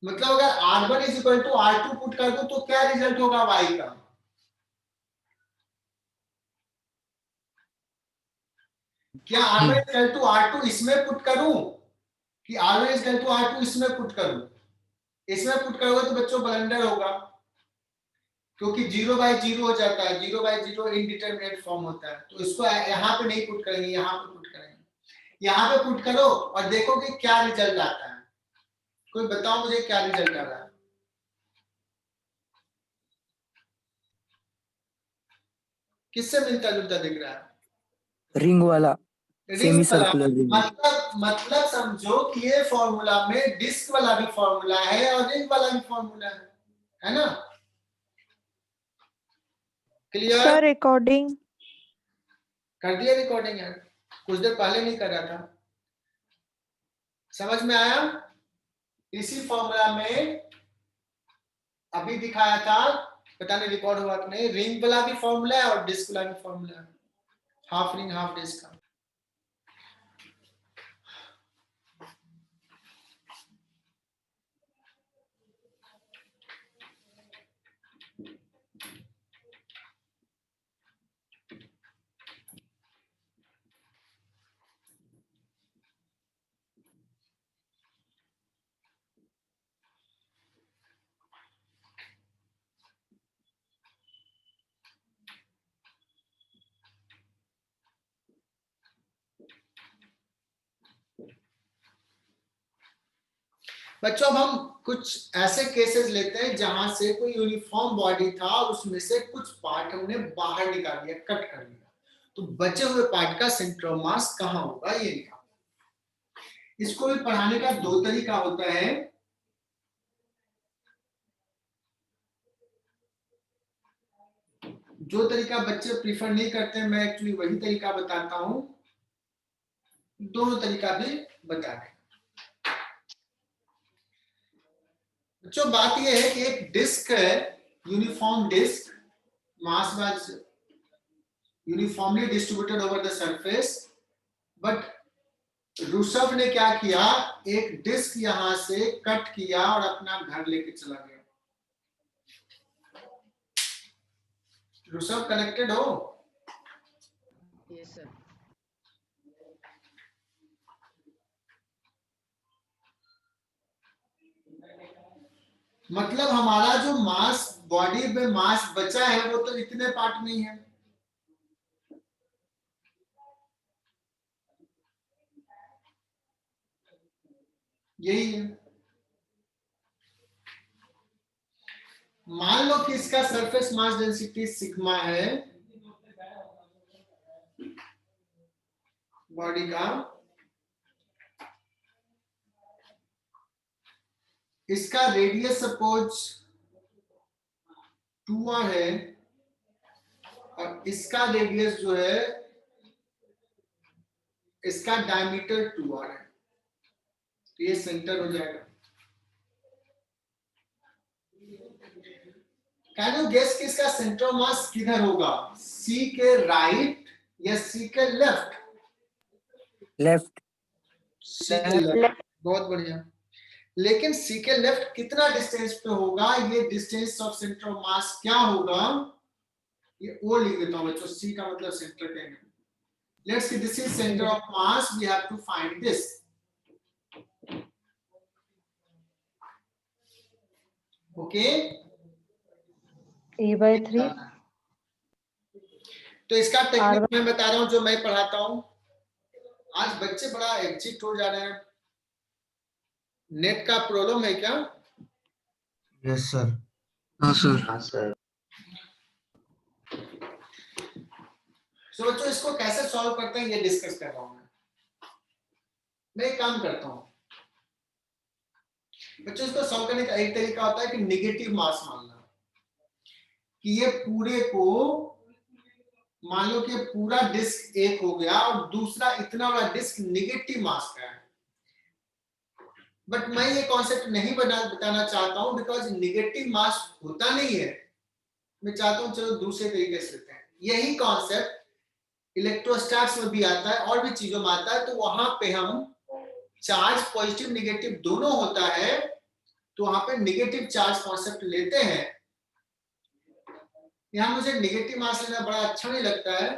मतलब अगर R1 is equal to R2 put कर दो तो क्या रिजल्ट होगा Y का? क्या R1 is equal to R2 इसमें पुट करूं कि R1 is equal to R2 इसमें पुट करूं? इसमें पुट करोगे तो बच्चों ब्लंडर होगा, क्योंकि 0/0 हो जाता है, 0/0 इनडिटरमिनेट फॉर्म होता है। तो इसको यहाँ पे नहीं पुट करेंगे, यहाँ पे पुट करेंगे। यहाँ पे पुट करो और देखो कि क्या रिजल्ट आता है। कोई बताओ मुझे क्या रिजल्ट आ रहा है? किससे मिलता जुलता दिख रहा है? रिंग वाला, सेमी सर्कुलर रिंग। मतलब समझो कि ये फॉर्मूला में डिस्क वाला भी फॉर्मूला है और रिंग वाला भी फॉर्मूला है ना? क्लियर? सर रिकॉर्डिंग कर दिया रिकॉर्डिंग है, कुछ देर पहले नहीं कर रहा था। समझ में आया? इसी फॉर्मूला में अभी दिखाया था, पता नहीं रिकॉर्ड हुआ कि नहीं, रिंग वाला भी फॉर्मूला है और डिस्क वाला भी फॉर्मूला है, हाफ रिंग हाफ डिस्क का। बच्चों अब हम कुछ ऐसे केसेस लेते हैं जहां से कोई यूनिफॉर्म बॉडी था और उसमें से कुछ पार्ट हमने बाहर निकाल दिया, कट कर दिया, तो बचे हुए पार्ट का सेंटर ऑफ मास कहां होगा ये निकाल। इसको भी पढ़ाने का दो तरीका होता है। जो तरीका बच्चे प्रीफर नहीं करते मैं एक्चुअली वही तरीका बताता हूं, दोनों तरीका भी बता दें। बच्चों बात यह है कि एक डिस्क है, uniform disc, mass was uniformly distributed over the surface, but Rishabh ने क्या किया, एक डिस्क यहां से कट किया और अपना घर लेके चला गया। ऋषभ कनेक्टेड हो? Yes, sir. मतलब हमारा जो मास, बॉडी में मास बचा है वो तो इतने पार्ट नहीं है, यही है। मान लो कि इसका सरफेस मास डेंसिटी सिग्मा है बॉडी का, इसका रेडियस सपोज 2r है और इसका रेडियस जो है, इसका डायमीटर 2r है, तो ये सेंटर हो जाएगा। कैन यू गेस कि इसका सेंटर ऑफ मास किधर होगा, सी के राइट या सी के लेफ्ट? लेफ्ट। सी के लेफ्ट, बहुत बढ़िया। लेकिन सी के लेफ्ट कितना डिस्टेंस पे होगा, ये डिस्टेंस ऑफ सेंटर ऑफ मास क्या होगा, ये ओ लिख देता हूं बच्चों, सी का मतलब सेंटर कहेंगे। Let's see this is centre of mass, we have to find this. Okay, E/3 तो इसका टेक्निक मैं बता रहा हूं जो मैं पढ़ाता हूं। आज बच्चे बड़ा एग्जिट हो जा रहे हैं, नेट का प्रॉब्लम है क्या? Yes sir. हाँ सर। तो बच्चों इसको कैसे सॉल्व करते हैं ये डिस्कस कर रहा हूं मैं एक काम करता हूं बच्चों, इसको सॉल्व करने का एक तरीका होता है कि नेगेटिव मास मानना, कि ये पूरे को मान लो कि पूरा डिस्क एक हो गया और दूसरा इतना बड़ा डिस्क नेगेटिव मास का है, बट मैं ये कॉन्सेप्ट नहीं बताना चाहता हूं बिकॉज नेगेटिव मास होता नहीं है। मैं चाहता हूं चलो दूसरे तरीके से लेते हैं। यही कॉन्सेप्ट इलेक्ट्रोस्टैट्स में भी आता है और भी चीजों में आता है, तो वहां पे हम चार्ज पॉजिटिव नेगेटिव दोनों होता है, तो वहां पे नेगेटिव चार्ज कॉन्सेप्ट लेते हैं। यहाँ मुझे नेगेटिव मास लेना बड़ा अच्छा नहीं लगता है,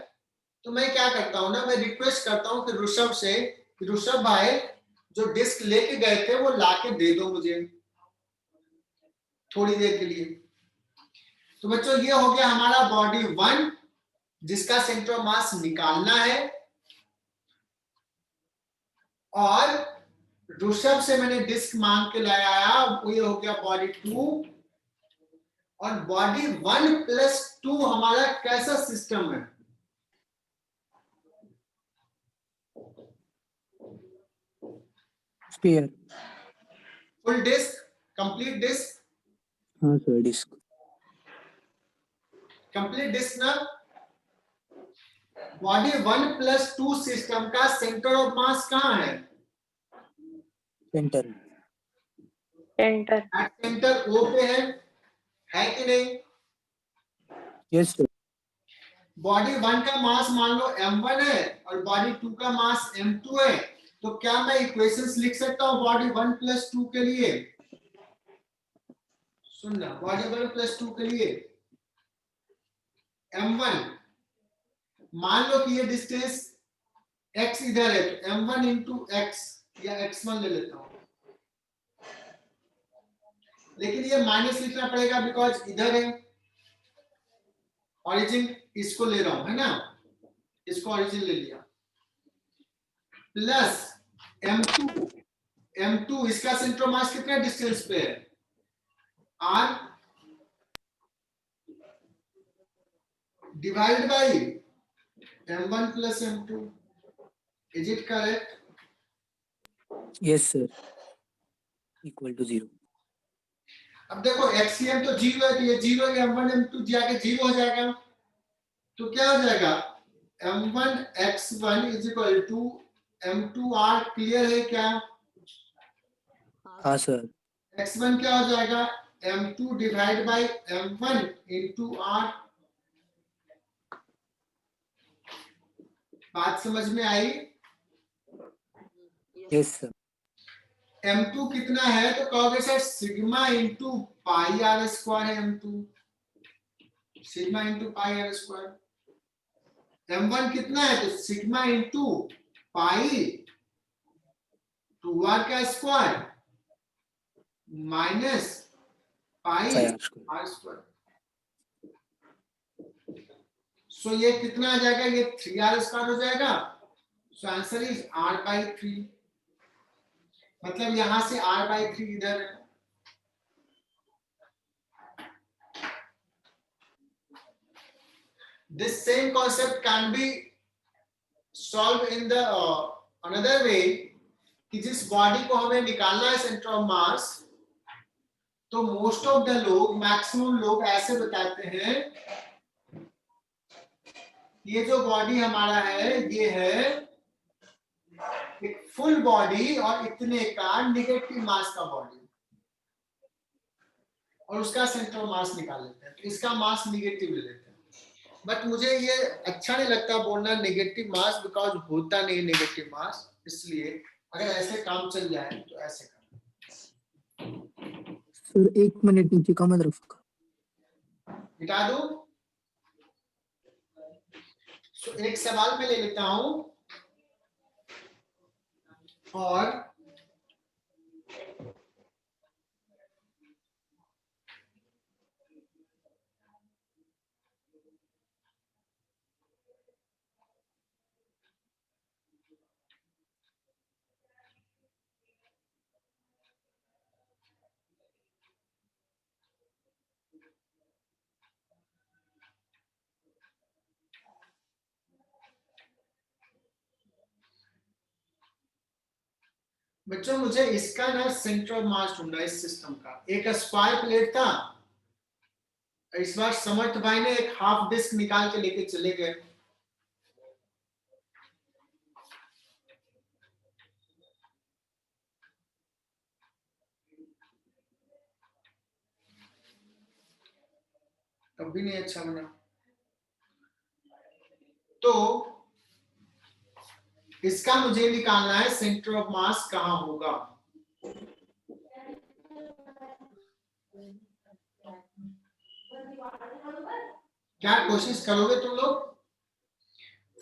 तो मैं क्या करता हूं ना, मैं रिक्वेस्ट करता हूं कि ऋषभ से, ऋषभ भाई जो डिस्क लेके गए थे वो लाके दे दो मुझे थोड़ी देर के लिए। तो बच्चों ये हो गया हमारा बॉडी 1 जिसका सेंटर ऑफ मास निकालना है, और ऋषभ से मैंने डिस्क मांग के लाया, वो ये हो गया बॉडी 2, और बॉडी 1+2 हमारा कैसा सिस्टम है? Sphere. Full disc, complete disc, हाँ सर, डिस्क। कंप्लीट डिस्क ना। बॉडी 1+2 सिस्टम का सेंटर ऑफ मास कहाँ है? सेंटर। सेंटर। सेंटर ओ पे है कि नहीं? Yes sir. बॉडी 1 का मास मान लो m1 है और बॉडी 2 का मास m2 है, तो क्या मैं इक्वेशंस लिख सकता हूं बॉडी 1+2 के लिए? सुनना, बॉडी 1+2 के लिए m1 मान लो कि ये डिस्टेंस x इधर है, तो m1 इंटू x या x1 ले लेता हूं, लेकिन ये माइनस लिखना पड़ेगा बिकॉज इधर है ऑरिजिन, इसको ले रहा हूं, है ना, इसको ऑरिजिन ले लिया, प्लस m2 इसका सेंटर ऑफ मास कितने डिस्टेंस पे है? r divide by m1 plus m2। Is it correct? Yes sir, equal to 0। अब देखो एक्सीएम तो 0 है, तो ये 0 है, m1 m2 जाके 0 हो जाएगा, तो क्या हो जाएगा? m1 x1 is equal to m2 r। Clear है क्या? हाँ सर। x1 क्या हो जाएगा? m2 divide by m1 into r। बात समझ में आई? Yes sir. m2 कितना है तो कहोगे sir sigma into pi are square है m2, sigma into pi are square. m1 कितना है तो सिग्मा इंटू पाई 2r का square minus pi are square. R square. So ये कितना आ जाएगा? ये 3r स्क्वायर हो जाएगा। So answer is r/3। मतलब यहां से r/3 इधर है। This same concept can be solved in the another way कि जिस बॉडी को हमें निकालना है सेंटर ऑफ मास, तो मोस्ट ऑफ द लोग, मैक्सिमम लोग ऐसे बताते हैं ये जो बॉडी हमारा है ये है एक फुल बॉडी और इतने का निगेटिव मास का बॉडी, और उसका सेंटर ऑफ मास निकाल लेते हैं, तो इसका मास निगेटिव ले लेते हैं। बट मुझे ये अच्छा नहीं लगता बोलना नेगेटिव मास, बिकॉज होता नहीं नेगेटिव मास, इसलिए अगर ऐसे काम चल जाए तो ऐसे कर। सर 1 मिनट नीचे का मत रखो। मिटा दो। सो एक सवाल मैं ले लेता हूं और बच्चों मुझे इसका ना सेंटर ऑफ मास ढूंढना है इस सिस्टम का। एक स्क्वायर प्लेट था, इस बार समर्थ भाई ने एक हाफ डिस्क निकाल के लेके चले गए। तब भी नहीं अच्छा बना। तो इसका मुझे निकालना है सेंटर ऑफ मास कहां होगा। क्या कोशिश करोगे तुम लोग?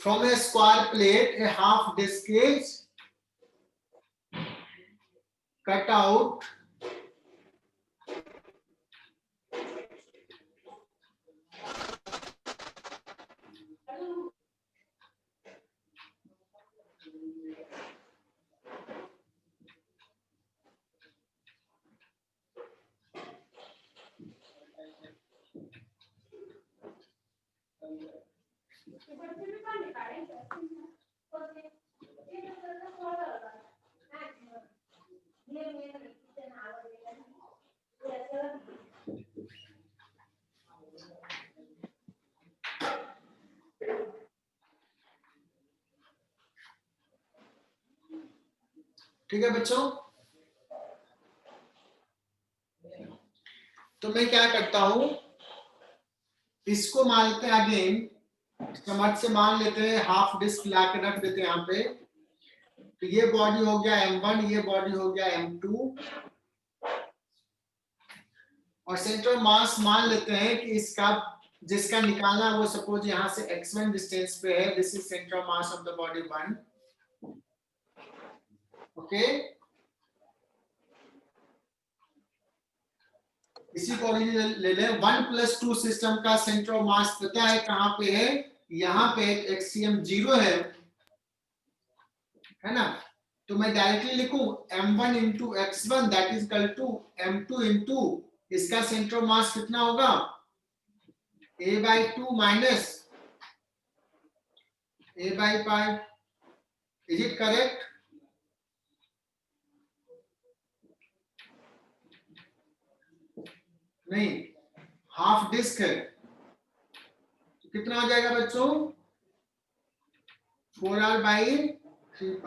From a square plate a half disc is cut out ठीक है बच्चों, तो मैं क्या करता हूं, इसको मान लेते हैं अगेन, समझ से मान लेते हैं, हाफ डिस्क ला के रख देते हैं यहाँ पे। तो ये बॉडी हो गया M1, ये बॉडी हो गया M2, और सेंट्रल मास मान लेते हैं कि इसका जिसका निकालना वो सपोज यहाँ से x1 डिस्टेंस पे है, this is central mass of the body 1। Okay, इसी को ले लें, 1+2 सिस्टम का सेंट्रल मास पता है कहां पे है, यहाँ पे एक्सियम 0 है ना। तो मैं डायरेक्टली लिखूं m1 into x1 that is equal to m2 into इसका सेंट्रल मास कितना होगा, a/2 minus a/5। Is it correct? नहीं, हाफ डिस्क है तो कितना हो जाएगा बच्चों, 4r/3π।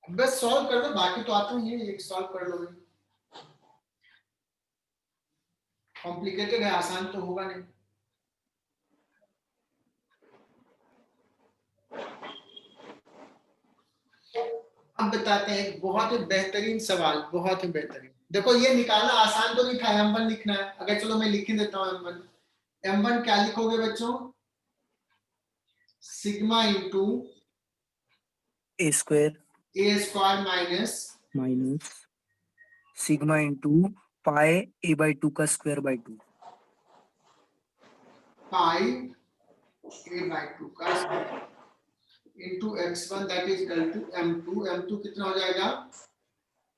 बस सॉल्व कर दो, बाकी तो आता ही है, एक सॉल्व कर लो। कॉम्प्लिकेटेड है, आसान तो होगा नहीं। अब बताते हैं बहुत ही बेहतरीन सवाल, बहुत ही बेहतरीन। देखो ये निकालना आसान तो नहीं था, M1 लिखना है। अगर चलो मैं लिख ही देता हूँ M1 क्या लिखोगे बच्चों, sigma into a square minus sigma into pi a/2 का स्क्वायर बाई 2। पाई a/2 का square into x1 that is equal to m2 कितना हो जाएगा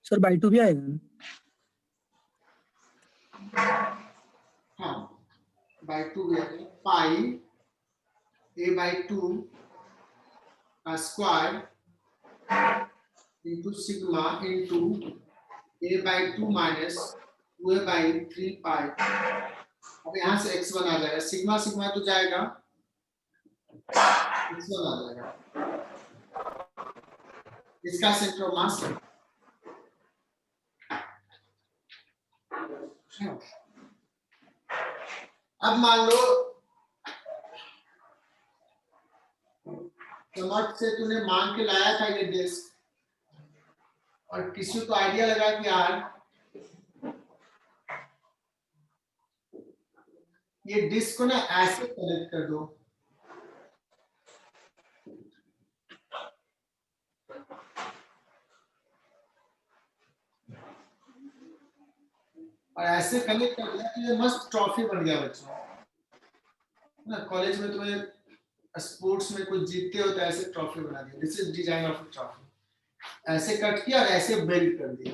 सर बाई 2 भी आएगा? हाँ बाई 2 भी आएगा, पाई a/2 का square into sigma into a/2 minus 2a/3π। अब यहाँ से x1 आ जाएगा, सिग्मा सिग्मा तो जाएगा, x1 आ जाएगा। इसका सेंट्रल मास है। अब मान लो समझ से तूने मांग के लाया था ये डिस्क, और किसी को आइडिया लगा कि यार ये डिस्क को ना ऐसे कनेक्ट कर दो, और ऐसे कनेक्ट कर दिया तो ये मस्त ट्रॉफी बन गया बच्चों ना। कॉलेज में तुम्हें स्पोर्ट्स में कुछ जीतते हो तो ऐसे ट्रॉफी बना दिया, this is design of trophy. ऐसे कट किया और ऐसे बेल्ट कर दिया।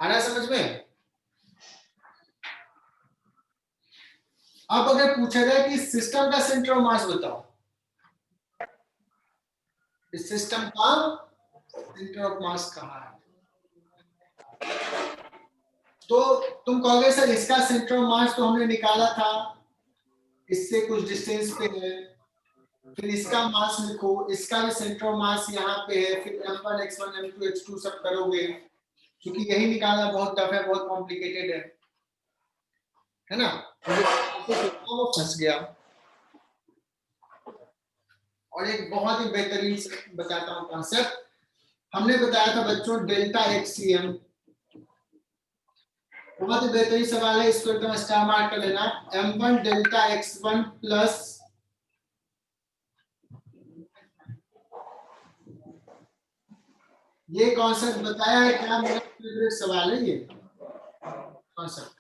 आ रहा समझ में? अब अगर पूछा जाए कि सिस्टम का सेंटर मास बताओ, इस सिस्टम का सेंटर ऑफ मास कहाँ है, तो तुम कहोगे सर इसका सेंटर ऑफ मास तो हमने निकाला था, इससे कुछ डिस्टेंस पे है, फिर इसका मास लिखो, इसका भी सेंटर ऑफ मास यहाँ पे है, फिर m1 x1 m2 x2 सब करोगे, क्योंकि यही निकालना बहुत टफ है, बहुत कॉम्प्लिकेटेड है ना। वो फंस गया। और एक बहुत ही बेहतरीन बताता हूँ कॉन्सेप्ट, हमने बताया था बच्चों डेल्टा XCM, बहुत ही बेहतरीन सवाल है, इसको एकदम स्टार मार्क कर लेना। m1 डेल्टा x1 प्लस ये कॉन्सेप्ट बताया है क्या, मेरा फेवरेट सवाल है ये कॉन्सेप्ट।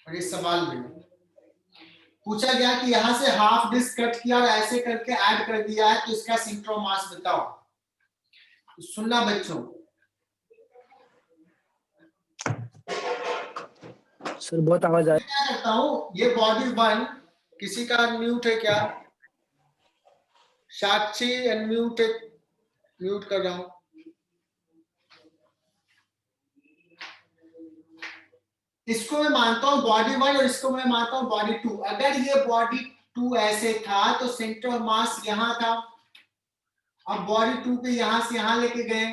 और ये सवाल में पूछा गया कि यहाँ से हाफ डिस्क कट किया और ऐसे करके ऐड कर दिया है, तो इसका सेंटर ऑफ मास बताओ। सुनना बच्चों, सर बहुत आवाज आ मैं क्या करता हूँ, ये बॉडी 1, किसी का अनम्यूट है क्या? साक्षी अनम्यूट है, म्यूट कर रहा हूँ। इसको मैं मानता हूँ बॉडी 1 और इसको मैं मानता हूँ बॉडी 2। अगर ये बॉडी 2 ऐसे था तो सेंटर ऑफ मास यहां था, अब बॉडी 2 के यहां से यहां लेके गए,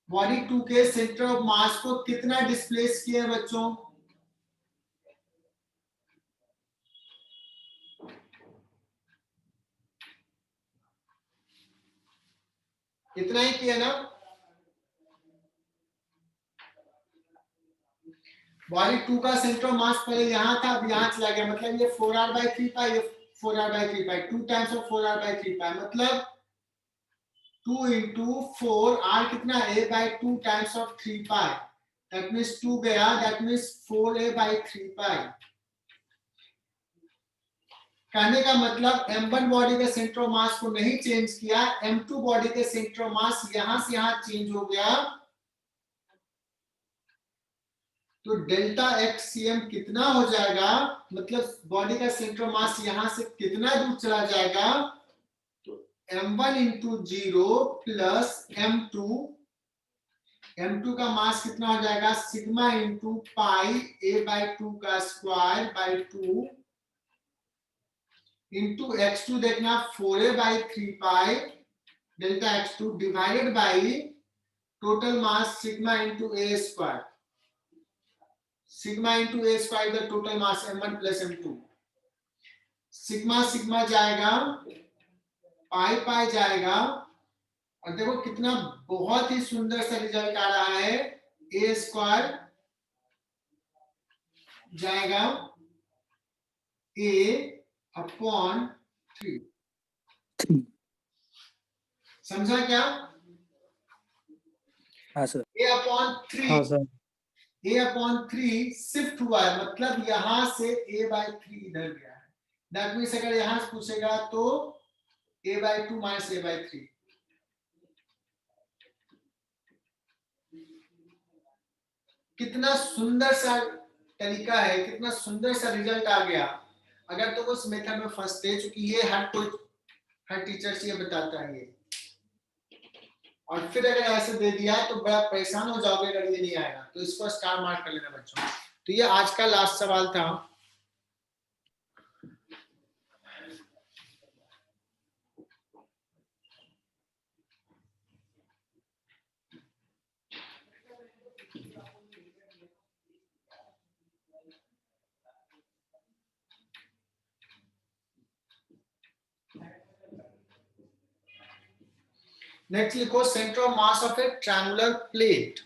बॉडी 2 के सेंटर ऑफ मास को कितना डिस्प्लेस किया बच्चों? इतना ही किया ना? बॉडी 2 का सेंटर ऑफ मास पहले यहां था, अब यहां चला गया, मतलब ये 4r/3π, ये 4r/3π, 2 टाइम्स ऑफ 4r/3π, मतलब 2 into 4, r कितना? a/2 times of 3π, that means 2 गया, दैट मींस 4a/3π। कहने का मतलब m1 बॉडी के सेंटर ऑफ मास को नहीं चेंज किया, m2 बॉडी के सेंटर ऑफ मास यहां से यहां चेंज हो गया, तो डेल्टा XCM कितना हो जाएगा? मतलब बॉडी का सेंटर ऑफ मास यहां से कितना दूर चला जाएगा? तो m1 into 0 प्लस m2 का मास कितना हो जाएगा? सिग्मा इंटू पाई a/2 का स्क्वायर बाई 2 इंटू x2 देखना 4a/3π delta x2 divided by total mass sigma into a square, sigma into a square the total mass m1 plus m2, sigma sigma जाएगा, पाई पाई जाएगा, और देखो कितना बहुत ही सुंदर सा रिजल्ट आ रहा है, a स्क्वायर जाएगा a/3। 3। समझा क्या? हाँ सर। a/3, हाँ सर। a/3 शिफ्ट हुआ है, मतलब यहां से a/3 इधर गया है, दैट मींस अगर यहां से पूछेगा तो a/2 माइनस a/3। कितना सुंदर सा तरीका है, कितना सुंदर सा रिजल्ट आ गया। अगर तो उस मेथड में फंसते, चूंकि ये हर टीचर से ये बताता है ये, और फिर अगर ऐसे दे दिया तो बड़ा परेशान हो जाओगे अगर ये नहीं आएगा, तो इसको स्टार मार्क कर लेना बच्चों। तो ये आज का लास्ट सवाल था। नेक्स्ट लिखो centre of mass of A triangular plate,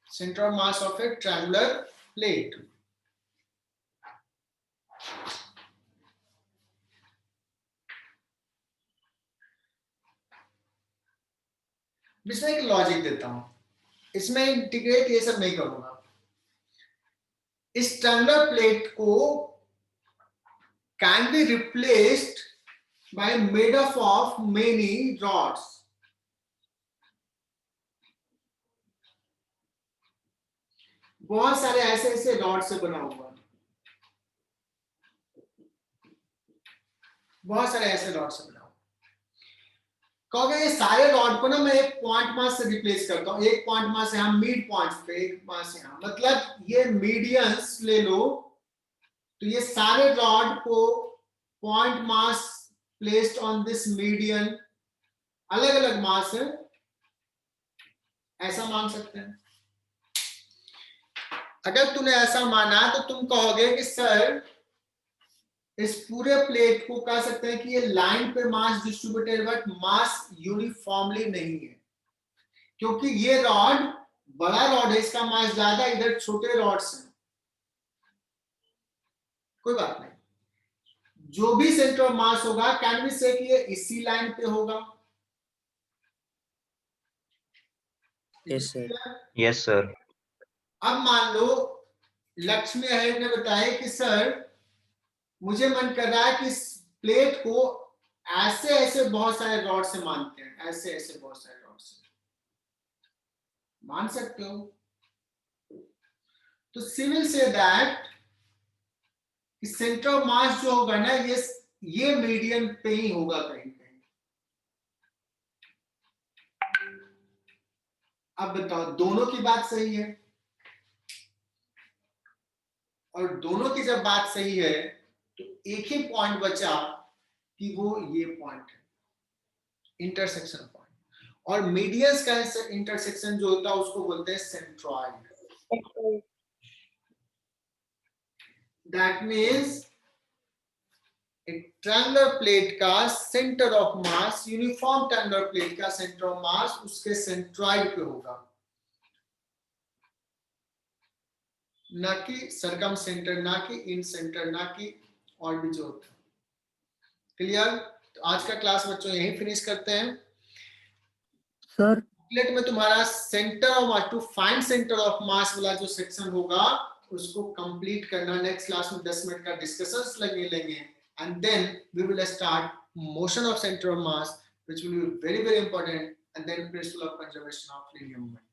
centre of mass of A triangular plate. इसमें एक लॉजिक देता हूं, इसमें इंटीग्रेट ये सब नहीं करूंगा। इस ट्रायंगुलर प्लेट को can be replaced by made up of many rods, बहुत सारे ऐसे ऐसे रॉड से बना हुआ, बहुत सारे ऐसे रॉड से बना हुआ। कहोगे ये सारे रॉड को ना मैं एक पॉइंट मास से रिप्लेस करता हूं, एक पॉइंट मास यहां मिड पॉइंट्स पे, एक मास यहां, मतलब ये मीडियंस ले लो, तो ये सारे रॉड को point mass placed on this median, अलग अलग मास है, ऐसा मान सकते हैं। अगर तूने ऐसा माना तो तुम कहोगे कि सर इस पूरे प्लेट को कह सकते हैं कि ये लाइन पे मास डिस्ट्रीब्यूटेड बट मास यूनिफॉर्मली नहीं है, क्योंकि ये रॉड बड़ा रॉड है, इसका मास ज्यादा, इधर छोटे रॉड्स हैं, कोई बात नहीं। जो भी सेंटर ऑफ मास होगा कैन बी से कि ये इसी लाइन पे होगा। Yes sir. Yes sir. अब मान लो लक्ष्मी अहेर ने बताया कि सर मुझे मन कर रहा है कि इस प्लेट को ऐसे ऐसे बहुत सारे रॉड से मानते हैं, ऐसे ऐसे बहुत सारे रॉड से मान सकते हो। तो civil say that centre of मास जो होगा ना, ये मीडियन पे ही होगा कहीं कहीं। अब बताओ, दोनों की बात सही है, और दोनों की जब बात सही है तो एक ही पॉइंट बचा कि वो ये पॉइंट है, इंटरसेक्शन पॉइंट। और मीडियंस का इंटरसेक्शन जो होता है उसको बोलते हैं सेंट्रॉइड। दैट मीन्स एक ट्रायंगुलर प्लेट का centre of mass, uniform triangular plate का सेंटर ऑफ मास उसके सेंट्रॉइड पे होगा, ना कि सरकम सेंटर, ना कि इन सेंटर, ना कि और भी जो होता है। क्लियर? तो आज का क्लास बच्चों यहीं फिनिश करते हैं। सर बुकलेट में तुम्हारा centre of mass, to find centre of mass वाला जो सेक्शन होगा उसको कंप्लीट करना। नेक्स्ट क्लास में 10 मिनट का डिस्कशंस लेंगे and then we will start motion of centre of mass, which will be very very important, and then principle of conservation of linear moment.